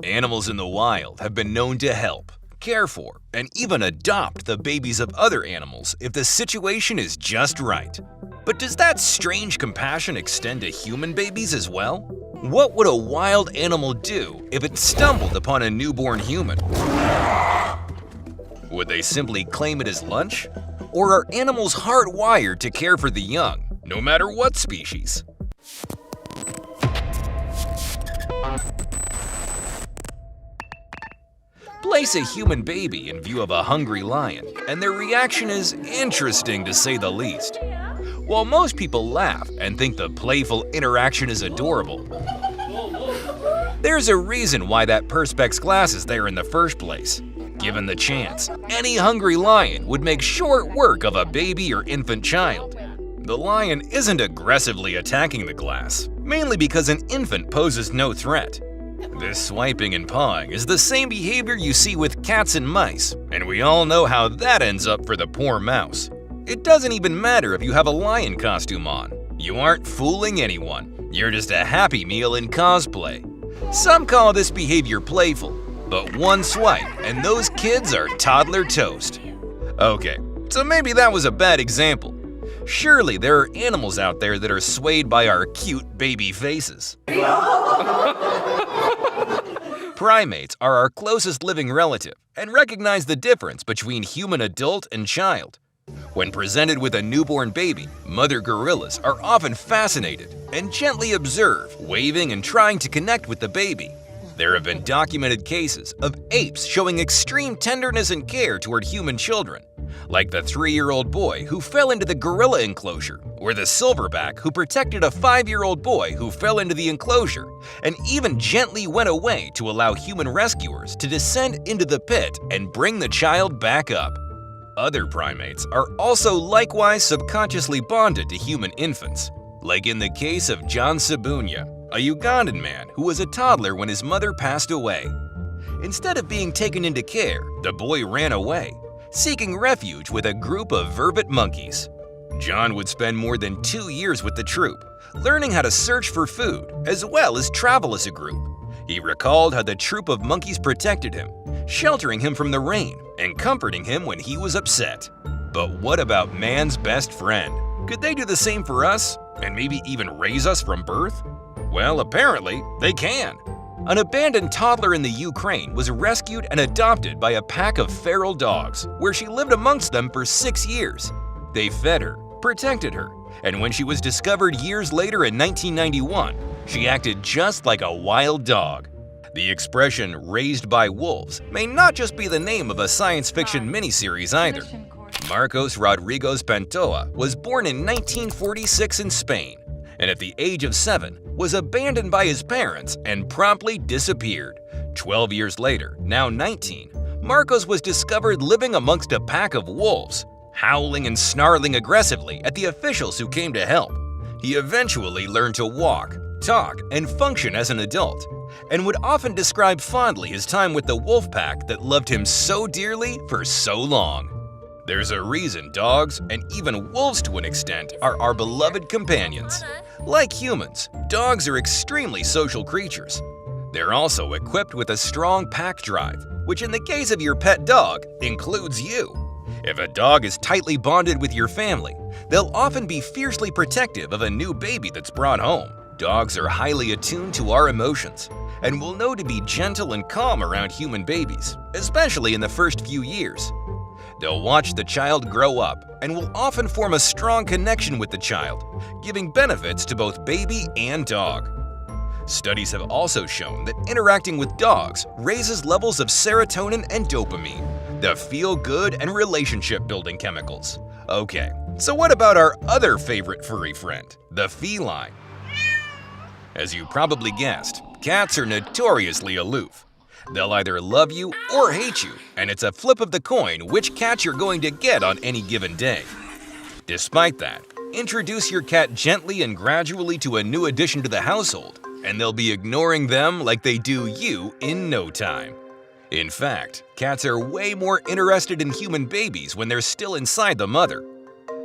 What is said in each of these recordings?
Animals in the wild have been known to help, care for, and even adopt the babies of other animals if the situation is just right. But does that strange compassion extend to human babies as well? What would a wild animal do if it stumbled upon a newborn human? Would they simply claim it as lunch? Or are animals hardwired to care for the young, no matter what species? Place a human baby in view of a hungry lion, and their reaction is interesting to say the least. While most people laugh and think the playful interaction is adorable, there's a reason why that Perspex glass is there in the first place. Given the chance, any hungry lion would make short work of a baby or infant child. The lion isn't aggressively attacking the glass, mainly because an infant poses no threat. This swiping and pawing is the same behavior you see with cats and mice, and we all know how that ends up for the poor mouse. It doesn't even matter if you have a lion costume on. You aren't fooling anyone. You're just a Happy Meal in cosplay. Some call this behavior playful, but one swipe and those kids are toddler toast. Okay, so maybe that was a bad example. Surely there are animals out there that are swayed by our cute baby faces. Primates are our closest living relative and recognize the difference between human adult and child. When presented with a newborn baby, mother gorillas are often fascinated and gently observe, waving and trying to connect with the baby. There have been documented cases of apes showing extreme tenderness and care toward human children, like the 3-year-old boy who fell into the gorilla enclosure, or the silverback who protected a 5-year-old boy who fell into the enclosure, and even gently went away to allow human rescuers to descend into the pit and bring the child back up. Other primates are also likewise subconsciously bonded to human infants, like in the case of John Sabunya, a Ugandan man who was a toddler when his mother passed away. Instead of being taken into care, the boy ran away, seeking refuge with a group of vervet monkeys. John would spend more than 2 years with the troop, learning how to search for food as well as travel as a group. He recalled how the troop of monkeys protected him, sheltering him from the rain and comforting him when he was upset. But what about man's best friend? Could they do the same for us and maybe even raise us from birth? Well, apparently they can. An abandoned toddler in the Ukraine was rescued and adopted by a pack of feral dogs, where she lived amongst them for 6 years. They fed her, protected her, and when she was discovered years later in 1991, she acted just like a wild dog. The expression "raised by wolves" may not just be the name of a science fiction miniseries either. Marcos Rodriguez Pantoja was born in 1946 in Spain, and at the age of 7 was abandoned by his parents and promptly disappeared. 12 years later, now 19, Marcos was discovered living amongst a pack of wolves, howling and snarling aggressively at the officials who came to help. He eventually learned to walk, talk, and function as an adult, and would often describe fondly his time with the wolf pack that loved him so dearly for so long. There's a reason dogs, and even wolves to an extent, are our beloved companions. Like humans, dogs are extremely social creatures. They're also equipped with a strong pack drive, which in the case of your pet dog, includes you. If a dog is tightly bonded with your family, they'll often be fiercely protective of a new baby that's brought home. Dogs are highly attuned to our emotions and will know to be gentle and calm around human babies, especially in the first few years. They'll watch the child grow up and will often form a strong connection with the child, giving benefits to both baby and dog. Studies have also shown that interacting with dogs raises levels of serotonin and dopamine, the feel-good and relationship-building chemicals. Okay, so what about our other favorite furry friend, the feline? As you probably guessed, cats are notoriously aloof. They'll either love you or hate you, and it's a flip of the coin which cat you're going to get on any given day. Despite that, introduce your cat gently and gradually to a new addition to the household, and they'll be ignoring them like they do you in no time. In fact, cats are way more interested in human babies when they're still inside the mother.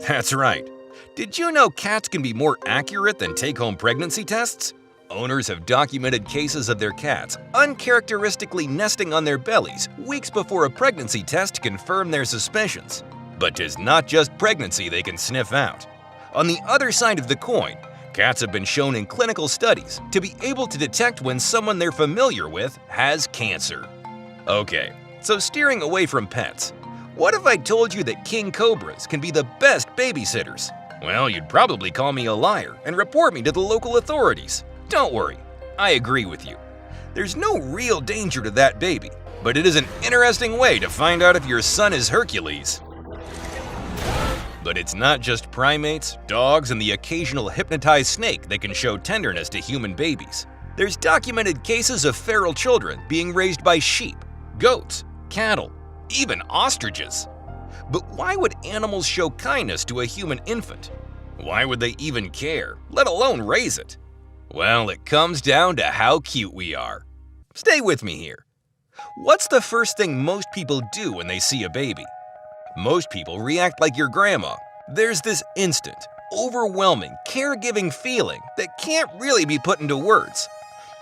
That's right. Did you know cats can be more accurate than take-home pregnancy tests? Owners have documented cases of their cats uncharacteristically nesting on their bellies weeks before a pregnancy test confirmed their suspicions. But 'tis not just pregnancy they can sniff out. On the other side of the coin, cats have been shown in clinical studies to be able to detect when someone they're familiar with has cancer. Okay, so steering away from pets, what if I told you that king cobras can be the best babysitters? Well, you'd probably call me a liar and report me to the local authorities. Don't worry, I agree with you. There's no real danger to that baby, but it is an interesting way to find out if your son is Hercules. But it's not just primates, dogs, and the occasional hypnotized snake that can show tenderness to human babies. There's documented cases of feral children being raised by sheep, goats, cattle, even ostriches. But why would animals show kindness to a human infant? Why would they even care, let alone raise it? Well, it comes down to how cute we are. Stay with me here. What's the first thing most people do when they see a baby? Most people react like your grandma. There's this instant, overwhelming, caregiving feeling that can't really be put into words.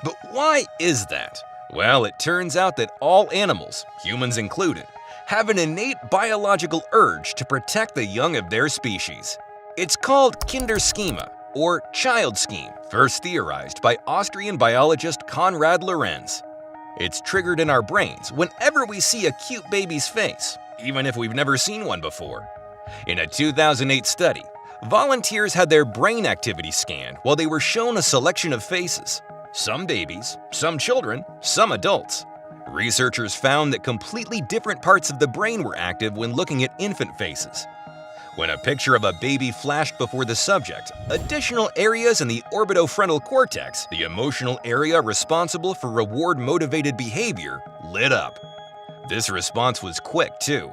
But why is that? Well, it turns out that all animals, humans included, have an innate biological urge to protect the young of their species. It's called Kinderschema, or child scheme, first theorized by Austrian biologist Konrad Lorenz. It's triggered in our brains whenever we see a cute baby's face, even if we've never seen one before. In a 2008 study, volunteers had their brain activity scanned while they were shown a selection of faces. Some babies, some children, some adults. Researchers found that completely different parts of the brain were active when looking at infant faces. When a picture of a baby flashed before the subject, additional areas in the orbitofrontal cortex, the emotional area responsible for reward-motivated behavior, lit up. This response was quick, too.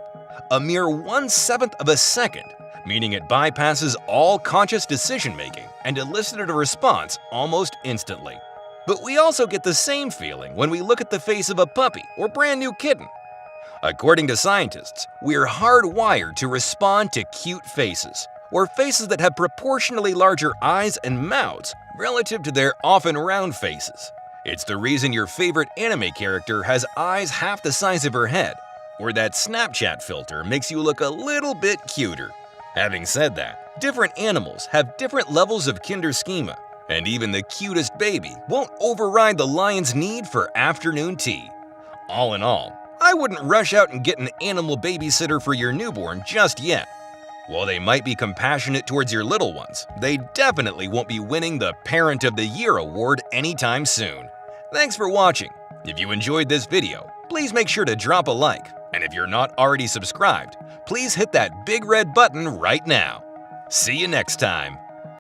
A mere 1/7 of a second, meaning it bypasses all conscious decision-making and elicited a response almost instantly. But we also get the same feeling when we look at the face of a puppy or brand new kitten. According to scientists, we're hardwired to respond to cute faces, or faces that have proportionally larger eyes and mouths relative to their often round faces. It's the reason your favorite anime character has eyes half the size of her head, or that Snapchat filter makes you look a little bit cuter. Having said that, different animals have different levels of Kinderschema, and even the cutest baby won't override the lion's need for afternoon tea. All in all, I wouldn't rush out and get an animal babysitter for your newborn just yet. While they might be compassionate towards your little ones, they definitely won't be winning the Parent of the Year award anytime soon. Thanks for watching. If you enjoyed this video, please make sure to drop a like. And if you're not already subscribed, please hit that big red button right now. See you next time.